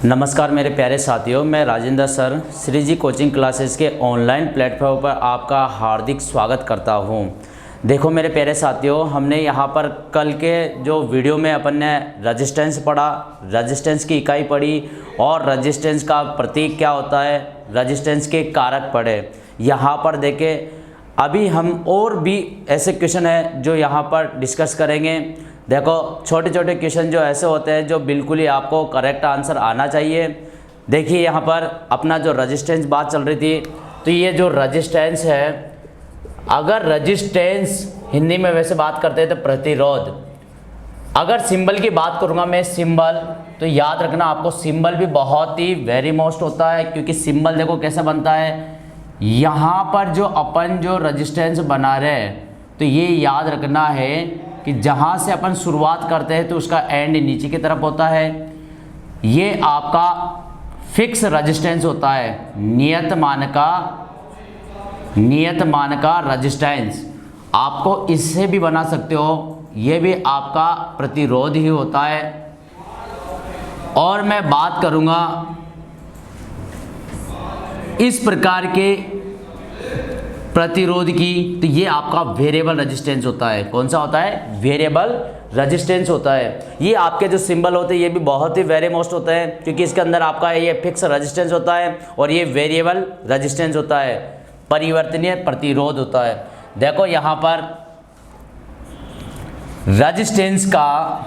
नमस्कार मेरे प्यारे साथियों, मैं राजेंद्र सर श्री जी कोचिंग क्लासेस के ऑनलाइन प्लेटफॉर्म पर आपका हार्दिक स्वागत करता हूं। देखो मेरे प्यारे साथियों, हमने यहां पर कल के जो वीडियो में अपन ने रेजिस्टेंस पढ़ा, रेजिस्टेंस की इकाई पढ़ी और रेजिस्टेंस का प्रतीक क्या होता है, रेजिस्टेंस के कारक पढ़े। यहाँ पर देखें, अभी हम और भी ऐसे क्वेश्चन हैं जो यहाँ पर डिस्कस करेंगे। देखो, छोटे छोटे क्वेश्चन जो ऐसे होते हैं जो बिल्कुल ही आपको करेक्ट आंसर आना चाहिए। देखिए यहाँ पर अपना जो रेजिस्टेंस बात चल रही थी, तो ये जो रेजिस्टेंस है, अगर रेजिस्टेंस हिंदी में वैसे बात करते हैं तो प्रतिरोध। अगर सिंबल की बात करूँगा मैं, सिंबल, तो याद रखना आपको सिंबल भी बहुत ही वेरी मोस्ट होता है, क्योंकि सिंबल देखो कैसे बनता है। यहाँ पर जो अपन जो रेजिस्टेंस बना रहे हैं, तो ये याद रखना है कि जहाँ से अपन शुरुआत करते हैं तो उसका एंड नीचे की तरफ होता है। ये आपका फिक्स रेजिस्टेंस होता है, नियत मान का रेजिस्टेंस। आपको इससे भी बना सकते हो, ये भी आपका प्रतिरोध ही होता है। और मैं बात करूँगा इस प्रकार के प्रतिरोध की, तो ये आपका वेरिएबल रेजिस्टेंस होता है। कौन सा होता है? वेरिएबल रेजिस्टेंस होता है। ये आपके जो सिंबल होते हैं ये भी बहुत ही वेरी मोस्ट होते हैं, क्योंकि इसके अंदर आपका ये फिक्स रेजिस्टेंस होता है और ये वेरिएबल रेजिस्टेंस होता है, परिवर्तनीय प्रतिरोध होता है। देखो यहाँ पर रेजिस्टेंस का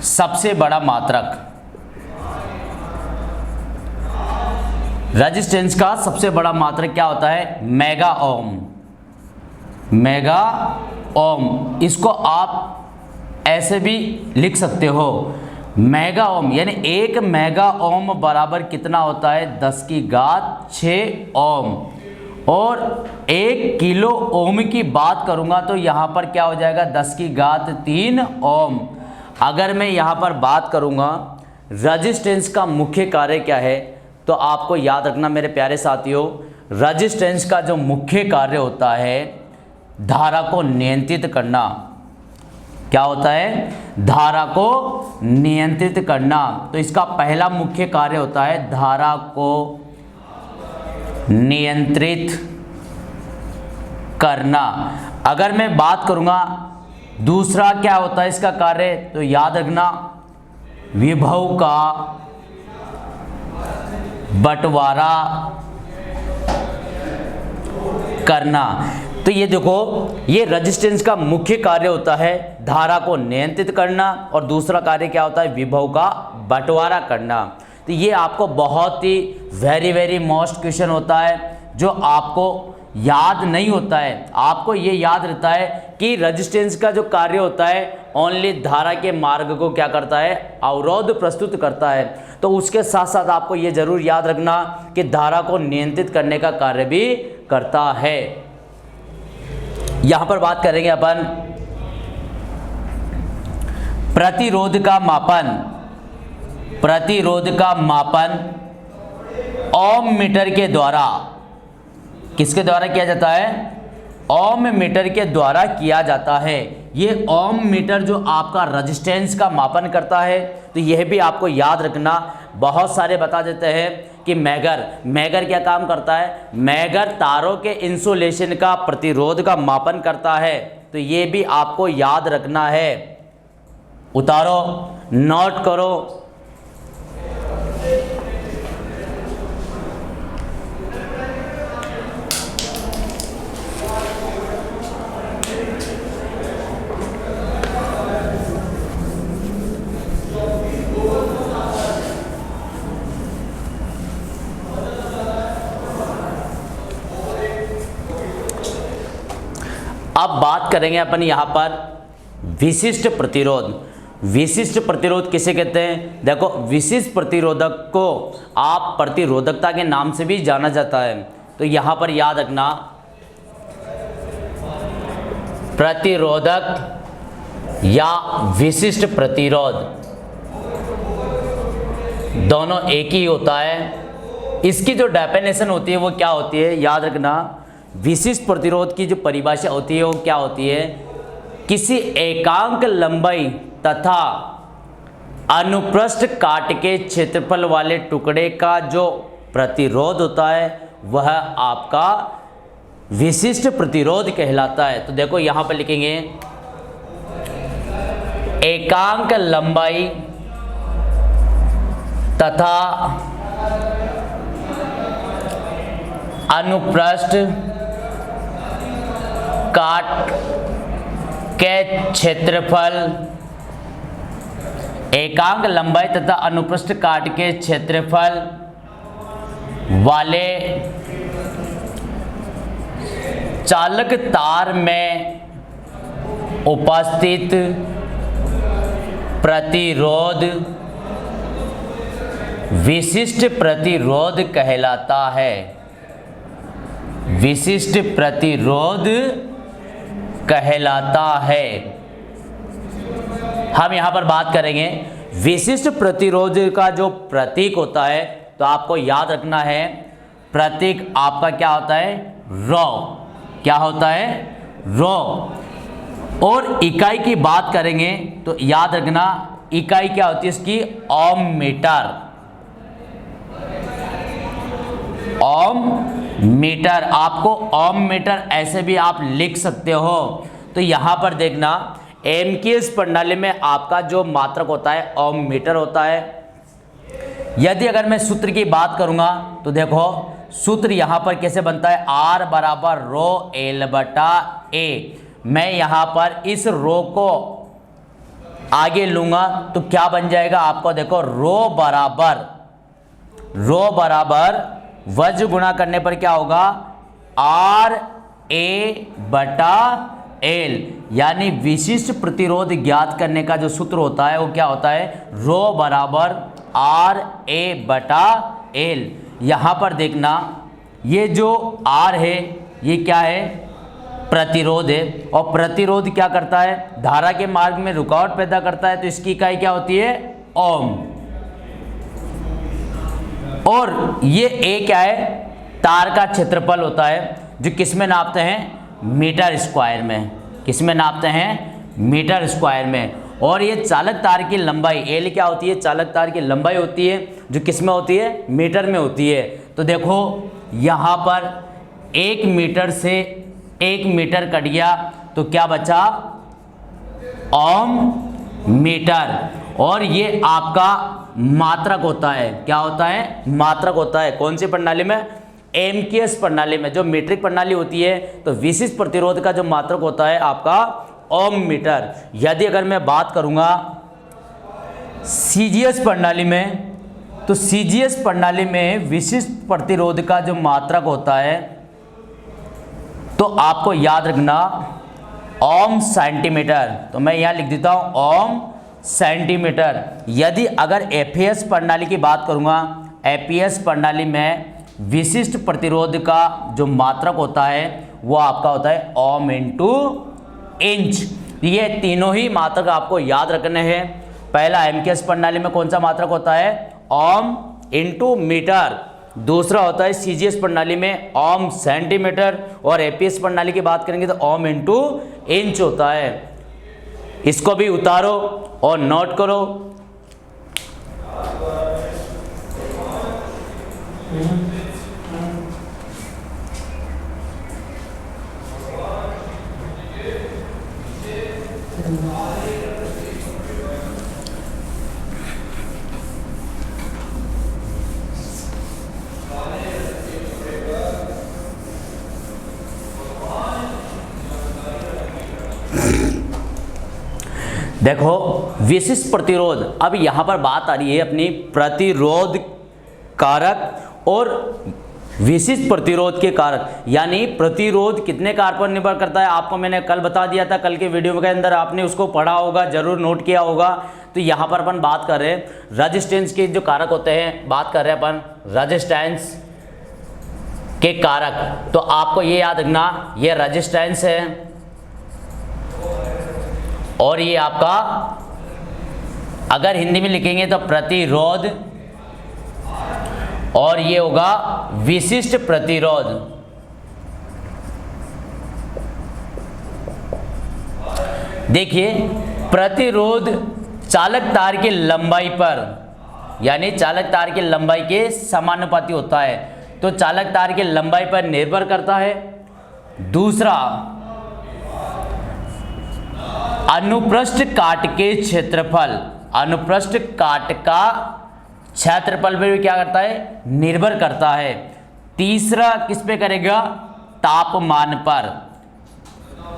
सबसे बड़ा मात्रक, रेजिस्टेंस का सबसे बड़ा मात्रक क्या होता है? Mega ohm. मेगा ओम, इसको आप ऐसे भी लिख सकते हो, मेगा ओम, यानी 1 मेगा ओम बराबर कितना होता है? 10 की घात 6 ओम। और 1 किलो ओम की बात करूंगा तो यहाँ पर क्या हो जाएगा? 10 की घात 3 ओम। अगर मैं यहाँ पर बात करूंगा रेजिस्टेंस का मुख्य कार्य क्या है, तो आपको याद रखना मेरे प्यारे साथियों, रेजिस्टेंस का जो मुख्य कार्य होता है, धारा को नियंत्रित करना। क्या होता है? धारा को नियंत्रित करना। तो इसका पहला मुख्य कार्य होता है धारा को नियंत्रित करना। अगर मैं बात करूंगा दूसरा क्या होता है इसका कार्य, तो याद रखना विभव का बंटवारा करना। तो ये देखो, ये रेजिस्टेंस का मुख्य कार्य होता है धारा को नियंत्रित करना, और दूसरा कार्य क्या होता है? विभव का बंटवारा करना। तो ये आपको बहुत ही वेरी मोस्ट क्वेश्चन होता है जो आपको याद नहीं होता है। आपको ये याद रहता है कि रेजिस्टेंस का जो कार्य होता है ओनली धारा के मार्ग को क्या करता है? अवरोध प्रस्तुत करता है। तो उसके साथ साथ आपको ये जरूर याद रखना कि धारा को नियंत्रित करने का कार्य भी करता है। यहां पर बात करेंगे अपन प्रतिरोध का मापन। प्रतिरोध का मापन ओम मीटर के द्वारा, किसके द्वारा किया जाता है? ओम मीटर के द्वारा किया जाता है। ये ओम मीटर जो आपका रेजिस्टेंस का मापन करता है, तो यह भी आपको याद रखना। बहुत सारे बता देते हैं कि मैगर क्या काम करता है? मैगर तारों के इंसुलेशन का प्रतिरोध का मापन करता है। तो ये भी आपको याद रखना है। उतारो, नोट करो। अब बात करेंगे अपन यहाँ पर विशिष्ट प्रतिरोध। विशिष्ट प्रतिरोध किसे कहते हैं? देखो, विशिष्ट प्रतिरोधक को आप प्रतिरोधकता के नाम से भी जाना जाता है। तो यहाँ पर याद रखना, प्रतिरोधक या विशिष्ट प्रतिरोध दोनों एक ही होता है। इसकी जो डेफिनेशन होती है वो क्या होती है? याद रखना, विशिष्ट प्रतिरोध की जो परिभाषा होती है वो क्या होती है? किसी एकांक लंबाई तथा अनुप्रस्थ काट के क्षेत्रफल वाले टुकड़े का जो प्रतिरोध होता है वह आपका विशिष्ट प्रतिरोध कहलाता है। तो देखो यहां पर लिखेंगे एकांक लंबाई तथा अनुप्रस्थ काट के क्षेत्रफल, एकांक लंबाई तथा अनुप्रस्थ काट के क्षेत्रफल वाले चालक तार में उपस्थित प्रतिरोध विशिष्ट प्रतिरोध कहलाता है। विशिष्ट प्रतिरोध कहलाता है। हम यहां पर बात करेंगे विशिष्ट प्रतिरोध का जो प्रतीक होता है, तो आपको याद रखना है प्रतीक आपका क्या होता है, रॉ। क्या होता है, रॉ। और इकाई की बात करेंगे तो याद रखना इकाई क्या होती है इसकी, ओम मीटर। ओम मीटर, आपको ओम मीटर ऐसे भी आप लिख सकते हो। तो यहां पर देखना एमकेएस प्रणाली में आपका जो मात्रक होता है ओम मीटर होता है। यदि अगर मैं सूत्र की बात करूंगा तो देखो सूत्र यहां पर कैसे बनता है, R बराबर रो एल बटा ए। मैं यहां पर इस रो को आगे लूंगा तो क्या बन जाएगा आपको, देखो रो बराबर वज्र गुणा करने पर क्या होगा, आर ए बटा एल। यानी विशिष्ट प्रतिरोध ज्ञात करने का जो सूत्र होता है वो क्या होता है, रो बराबर आर ए बटा एल। यहां पर देखना ये जो आर है ये क्या है, प्रतिरोध है। और प्रतिरोध क्या करता है, धारा के मार्ग में रुकावट पैदा करता है। तो इसकी इकाई क्या होती है, ओम। और ये ए क्या है, तार का क्षेत्रफल होता है जो किस में नापते हैं, मीटर स्क्वायर में। किस में नापते हैं, मीटर स्क्वायर में। और ये चालक तार की लंबाई एल क्या होती है, चालक तार की लंबाई होती है जो किस में होती है, मीटर में होती है। तो देखो यहाँ पर 1 मीटर से 1 मीटर कट गया तो क्या बचा, ओम मीटर। और ये आपका मात्रक होता है, क्या होता है, मात्रक होता है। कौन सी प्रणाली में, एमकेएस प्रणाली में। जो मीट्रिक प्रणाली होती है तो विशिष्ट प्रतिरोध का जो मात्रक होता है आपका ओम मीटर। यदि अगर मैं बात करूंगा सीजीएस प्रणाली में, तो सीजीएस प्रणाली में विशिष्ट प्रतिरोध का जो मात्रक होता है तो आपको याद रखना ओम सेंटीमीटर। तो मैं यहां लिख देता हूं ओम सेंटीमीटर। यदि अगर एपीएस प्रणाली की बात करूंगा, एपीएस प्रणाली में विशिष्ट प्रतिरोध का जो मात्रक होता है वो आपका होता है ओम इंटू इंच। ये तीनों ही मात्रक आपको याद रखने हैं। पहला एमकेएस प्रणाली में कौन सा मात्रक होता है, ओम इंटू मीटर। दूसरा होता है सीजीएस प्रणाली में ओम सेंटीमीटर। और एपीएस प्रणाली की बात करेंगे तो ओम इंटू इंच होता है। इसको भी उतारो और नोट करो। देखो विशिष्ट प्रतिरोध, अब यहां पर बात आ रही है अपनी प्रतिरोध कारक और विशिष्ट प्रतिरोध के कारक। यानी प्रतिरोध कितने कारक पर निर्भर करता है, आपको मैंने कल बता दिया था, कल के वीडियो के अंदर आपने उसको पढ़ा होगा, जरूर नोट किया होगा। तो यहां पर अपन बात कर रहे हैं रेजिस्टेंस के जो कारक होते हैं, बात कर रहे हैं अपन रेजिस्टेंस के कारक। तो आपको ये याद रखना ये रेजिस्टेंस है और ये आपका अगर हिंदी में लिखेंगे तो प्रतिरोध, और ये होगा विशिष्ट प्रतिरोध। देखिए प्रतिरोध चालक तार की लंबाई पर, यानी चालक तार की लंबाई के समानुपाती होता है, तो चालक तार की लंबाई पर निर्भर करता है। दूसरा, अनुप्रस्थ काट के क्षेत्रफल, अनुप्रस्थ काट का क्षेत्रफल पर भी क्या करता है, निर्भर करता है। तीसरा किस पे करेगा, तापमान पर,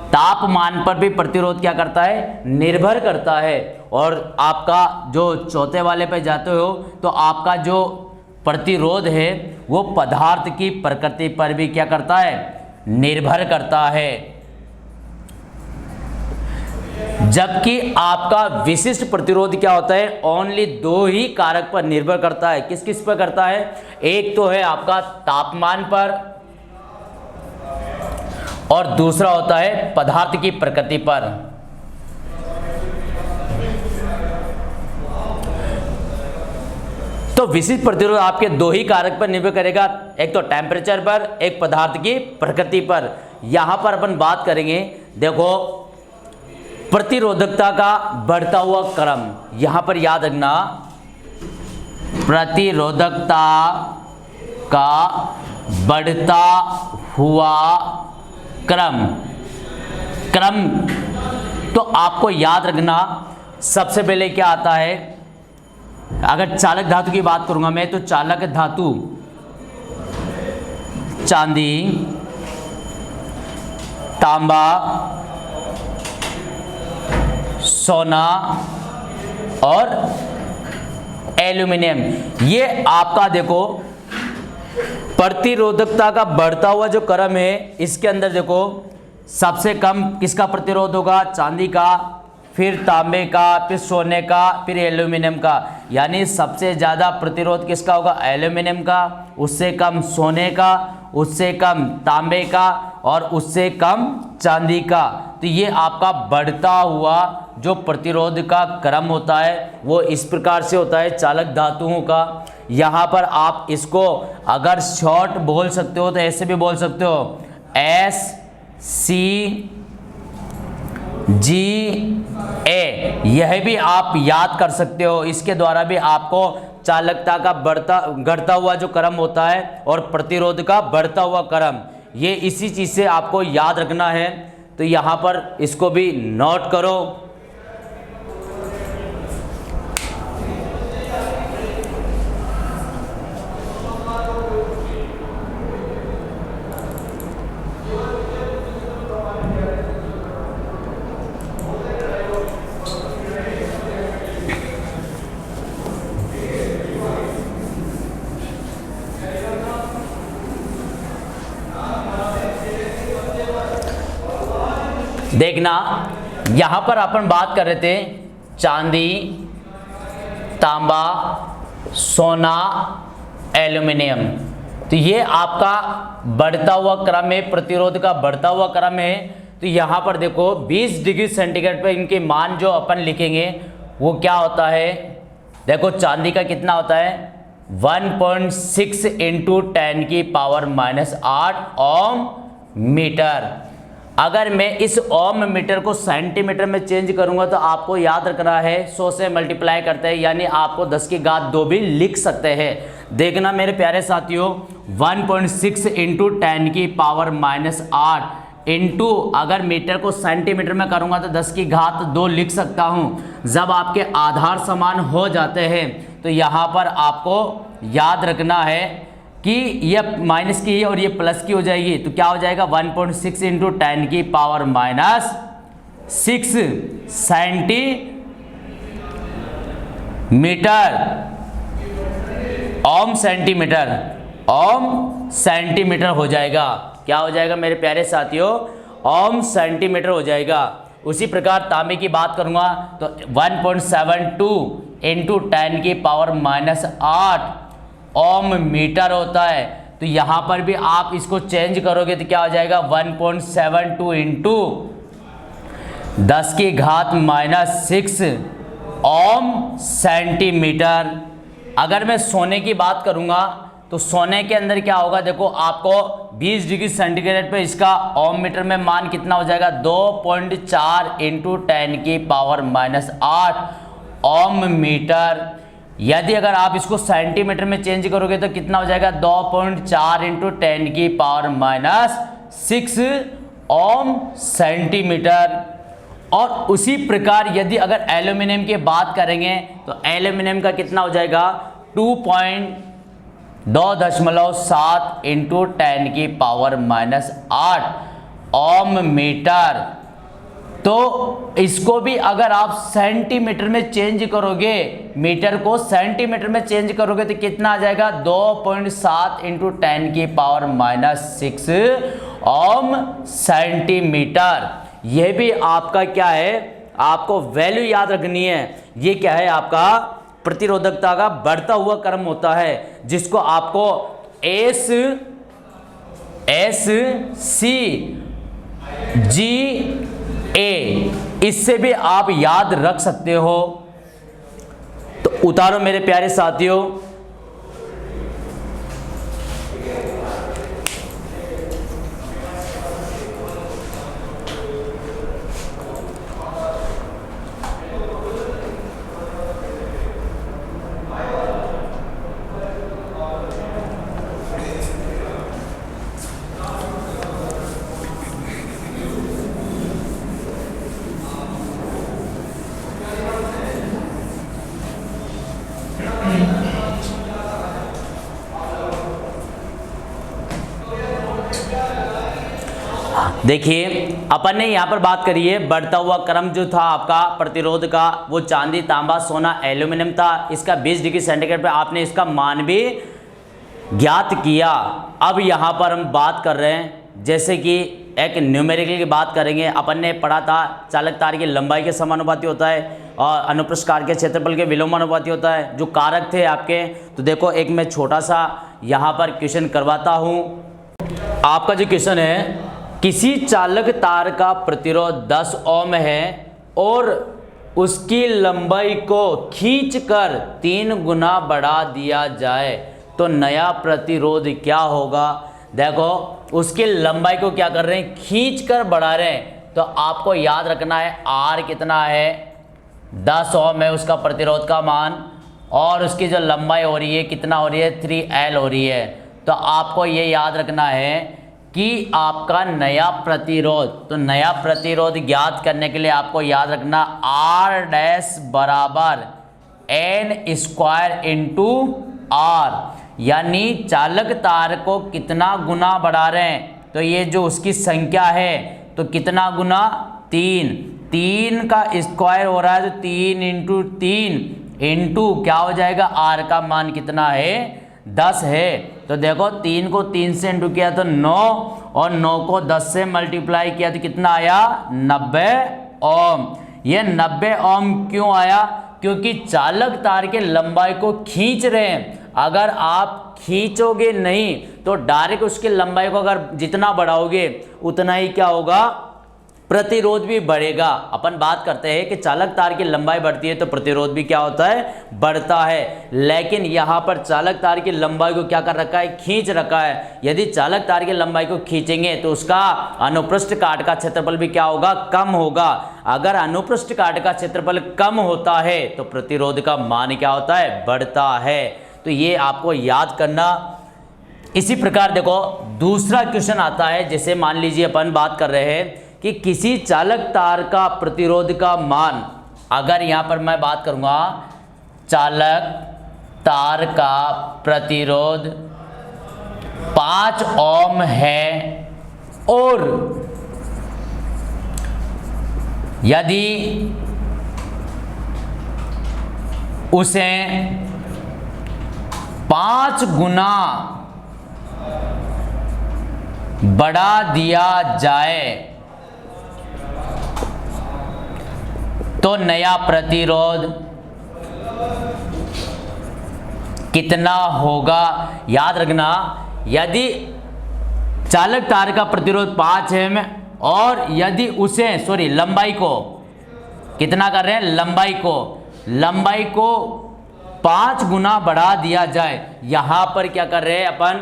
तापमान पर भी प्रतिरोध क्या करता है, निर्भर करता है। और आपका जो चौथे वाले पे जाते हो तो आपका जो प्रतिरोध है वो पदार्थ की प्रकृति पर भी क्या करता है, निर्भर करता है। जबकि आपका विशिष्ट प्रतिरोध क्या होता है, ओनली दो ही कारक पर निर्भर करता है। किस किस पर करता है, एक तो है आपका तापमान पर और दूसरा होता है पदार्थ की प्रकृति पर। तो विशिष्ट प्रतिरोध आपके दो ही कारक पर निर्भर करेगा, एक तो टेम्परेचर पर, एक पदार्थ की प्रकृति पर। यहां पर अपन बात करेंगे, देखो प्रतिरोधकता का बढ़ता हुआ क्रम, यहां पर याद रखना, प्रतिरोधकता का बढ़ता हुआ क्रम, क्रम तो आपको याद रखना, सबसे पहले क्या आता है, अगर चालक धातु की बात करूंगा मैं, तो चालक धातु चांदी, तांबा, सोना और एल्यूमिनियम, ये आपका देखो प्रतिरोधकता का बढ़ता हुआ जो क्रम है, इसके अंदर देखो सबसे कम किसका प्रतिरोध होगा, चांदी का, फिर तांबे का, फिर सोने का, फिर एल्यूमिनियम का। यानी सबसे ज़्यादा प्रतिरोध किसका होगा, एल्यूमिनियम का, उससे कम सोने का, उससे कम तांबे का और उससे कम चांदी का। तो ये आपका बढ़ता हुआ जो प्रतिरोध का क्रम होता है वो इस प्रकार से होता है चालक धातुओं का। यहाँ पर आप इसको अगर शॉर्ट बोल सकते हो तो ऐसे भी बोल सकते हो, SC GA, यह भी आप याद कर सकते हो। इसके द्वारा भी आपको चालकता का घटता हुआ जो क्रम होता है और प्रतिरोध का बढ़ता हुआ क्रम, ये इसी चीज़ से आपको याद रखना है। तो यहाँ पर इसको भी नोट करो। देखना, यहाँ पर अपन बात कर रहे थे चांदी, तांबा, सोना, एल्यूमिनियम, तो ये आपका बढ़ता हुआ क्रम है, प्रतिरोध का बढ़ता हुआ क्रम है। तो यहाँ पर देखो 20 डिग्री सेंटीग्रेड पर इनके मान जो अपन लिखेंगे वो क्या होता है, देखो चांदी का कितना होता है 1.6 इंटू 10⁻⁸ ओम मीटर। अगर मैं इस ओम मीटर को सेंटीमीटर में चेंज करूंगा तो आपको याद रखना है 100 से मल्टीप्लाई करते हैं, यानी आपको 10⁻² भी लिख सकते हैं। देखना मेरे प्यारे साथियों, 1.6 इंटू 10⁻⁸ इंटू अगर मीटर को सेंटीमीटर में करूंगा तो 10⁻² लिख सकता हूं। जब आपके आधार समान हो जाते हैं तो यहाँ पर आपको याद रखना है कि ये माइनस की और ये प्लस की हो जाएगी, तो क्या हो जाएगा 1.6 इंटू 10⁻⁶ सेंटीमीटर, ओम सेंटीमीटर, ओम सेंटीमीटर हो जाएगा। क्या हो जाएगा मेरे प्यारे साथियों, ओम सेंटीमीटर हो जाएगा। उसी प्रकार तांबे की बात करूंगा तो 1.72 इंटू 10⁻⁸ ओम मीटर होता है। तो यहाँ पर भी आप इसको चेंज करोगे तो क्या हो जाएगा 1.72 इंटू 10⁻⁻⁶ ओम सेंटीमीटर। अगर मैं सोने की बात करूँगा तो सोने के अंदर क्या होगा, देखो आपको 20 डिग्री सेंटीग्रेड पे इसका ओम मीटर में मान कितना हो जाएगा, 2.4 × 10⁻⁻8 ओम मीटर। यदि अगर आप इसको सेंटीमीटर में चेंज करोगे तो कितना हो जाएगा, 2.4 × 10⁻6 ओम सेंटीमीटर। और उसी प्रकार यदि अगर एल्यूमिनियम की बात करेंगे तो एल्यूमिनियम का कितना हो जाएगा, 2.7 × 10⁻⁸ ओम मीटर। तो इसको भी अगर आप सेंटीमीटर में चेंज करोगे, मीटर को सेंटीमीटर में चेंज करोगे तो कितना आ जाएगा, 2.7 × 10⁻⁻6 ओम सेंटीमीटर। यह भी आपका क्या है, आपको वैल्यू याद रखनी है। ये क्या है, आपका प्रतिरोधकता का बढ़ता हुआ क्रम होता है, जिसको आपको SCGA इससे भी आप याद रख सकते हो। तो उतारो मेरे प्यारे साथियों, देखिए अपन ने यहाँ पर बात करी है, बढ़ता हुआ क्रम जो था आपका प्रतिरोध का, वो चांदी, तांबा, सोना, एल्यूमिनियम था। इसका 20 डिग्री सेंटीग्रेड पे आपने इसका मान भी ज्ञात किया। अब यहाँ पर हम बात कर रहे हैं, जैसे कि एक न्यूमेरिकल की बात करेंगे। अपन ने पढ़ा था चालक तार की लंबाई के समानुपाती होता है और अनुप्रस्थ कार के क्षेत्रफल के विलोमानुपाती होता है, जो कारक थे आपके। तो देखो एक मैं छोटा सा यहाँ पर क्वेश्चन करवाता हूँ। आपका जो क्वेश्चन है, किसी चालक तार का प्रतिरोध 10 ओम है और उसकी लंबाई को खींचकर 3 गुना बढ़ा दिया जाए तो नया प्रतिरोध क्या होगा। देखो उसकी लंबाई को क्या कर रहे हैं, खींचकर बढ़ा रहे हैं। तो आपको याद रखना है आर कितना है, 10 ओम है उसका प्रतिरोध का मान, और उसकी जो लंबाई हो रही है कितना हो रही है, 3L हो रही है। तो आपको ये याद रखना है कि आपका नया प्रतिरोध, तो नया प्रतिरोध ज्ञात करने के लिए आपको याद रखना R डैश बराबर N स्क्वायर इंटू R, यानी चालक तार को कितना गुना बढ़ा रहे हैं। तो ये जो उसकी संख्या है तो कितना गुना, 3 का स्क्वायर हो रहा है तो 3 × 3 इंटू क्या हो जाएगा, R का मान कितना है, 10 है। तो देखो 3 को 3 से इंटू किया तो 9 और 9 को 10 से मल्टीप्लाई किया तो कितना आया, 90 ओम। ये 90 ओम क्यों आया, क्योंकि चालक तार के लंबाई को खींच रहे हैं। अगर आप खींचोगे नहीं तो डायरेक्ट उसकी लंबाई को अगर जितना बढ़ाओगे उतना ही क्या होगा, प्रतिरोध भी बढ़ेगा। अपन बात करते हैं कि चालक तार की लंबाई बढ़ती है तो प्रतिरोध भी क्या होता है, बढ़ता है। लेकिन यहाँ पर चालक तार की लंबाई को क्या कर रखा है, खींच रखा है। यदि चालक तार की लंबाई को खींचेंगे तो उसका अनुप्रस्थ काट का क्षेत्रफल भी क्या होगा, कम होगा। अगर अनुप्रस्थ काट का क्षेत्रफल कम होता है तो प्रतिरोध का मान क्या होता है, बढ़ता है। तो ये आपको याद करना। इसी प्रकार देखो दूसरा क्वेश्चन आता है, जैसे मान लीजिए अपन बात कर रहे हैं कि किसी चालक तार का प्रतिरोध का मान, अगर यहां पर मैं बात करूंगा चालक तार का प्रतिरोध 5 ओम है और यदि उसे 5 गुना बढ़ा दिया जाए तो नया प्रतिरोध कितना होगा। याद रखना, यदि चालक तार का प्रतिरोध 5 है और यदि उसे लंबाई को कितना कर रहे हैं, लंबाई को 5 गुना बढ़ा दिया जाए। यहाँ पर क्या कर रहे हैं अपन,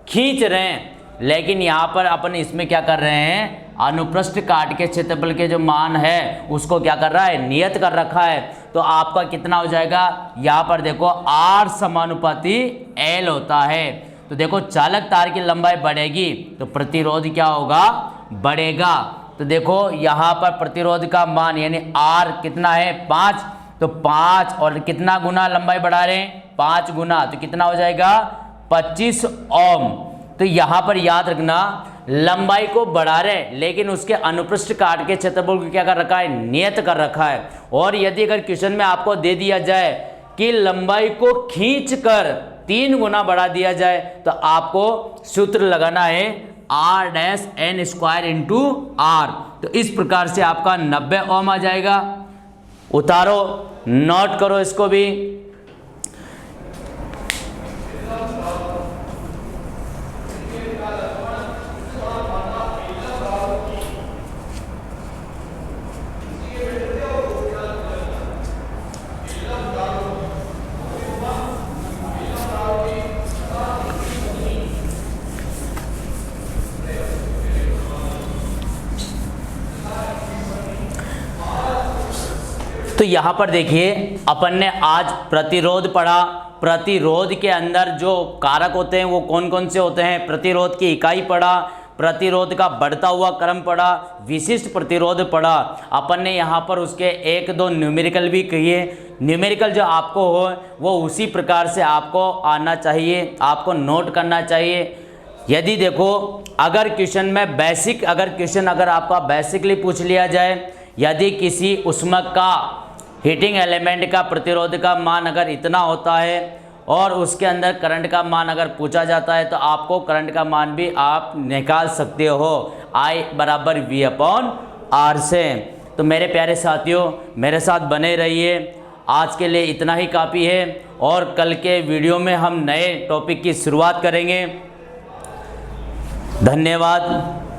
खींच रहे हैं, लेकिन यहाँ पर अपन इसमें क्या कर रहे हैं, अनुप्रस्थ काट के क्षेत्रफल के जो मान है उसको क्या कर रहा है, नियत कर रखा है। तो आपका कितना हो जाएगा, यहाँ पर देखो R समानुपाती L होता है। तो देखो चालक तार की लंबाई बढ़ेगी तो प्रतिरोध क्या होगा, बढ़ेगा। तो देखो यहाँ पर प्रतिरोध का मान यानी R कितना है, 5, तो 5 और कितना गुना लंबाई बढ़ा रहे हैं, 5 गुना, तो कितना हो जाएगा 25 ओम। तो यहाँ पर याद रखना लंबाई को बढ़ा रहे लेकिन उसके अनुप्रस्थ काट के क्षेत्रफल को क्या कर रखा है, नियत कर रखा है। और यदि अगर क्वेश्चन में आपको दे दिया जाए कि लंबाई को खींचकर 3 गुना बढ़ा दिया जाए तो आपको सूत्र लगाना है R-n² × R। तो इस प्रकार से आपका 90 ओम आ जाएगा। उतारो, नोट करो इसको भी। तो यहाँ पर देखिए अपन ने आज प्रतिरोध पढ़ा। प्रतिरोध के अंदर जो कारक होते हैं वो कौन कौन से होते हैं, प्रतिरोध की इकाई पढ़ा, प्रतिरोध का बढ़ता हुआ क्रम पढ़ा, विशिष्ट प्रतिरोध पढ़ा। अपन ने यहाँ पर उसके 1-2 न्यूमेरिकल भी किए। न्यूमेरिकल जो आपको हो वो उसी प्रकार से आपको आना चाहिए, आपको नोट करना चाहिए। यदि देखो अगर क्वेश्चन में बेसिक, अगर आपका बेसिकली पूछ लिया जाए, यदि किसी ऊष्मक का, हीटिंग एलिमेंट का प्रतिरोध का मान अगर इतना होता है और उसके अंदर करंट का मान अगर पूछा जाता है तो आपको करंट का मान भी आप निकाल सकते हो I = V/R से। तो मेरे प्यारे साथियों मेरे साथ बने रहिए। आज के लिए इतना ही काफ़ी है और कल के वीडियो में हम नए टॉपिक की शुरुआत करेंगे। धन्यवाद।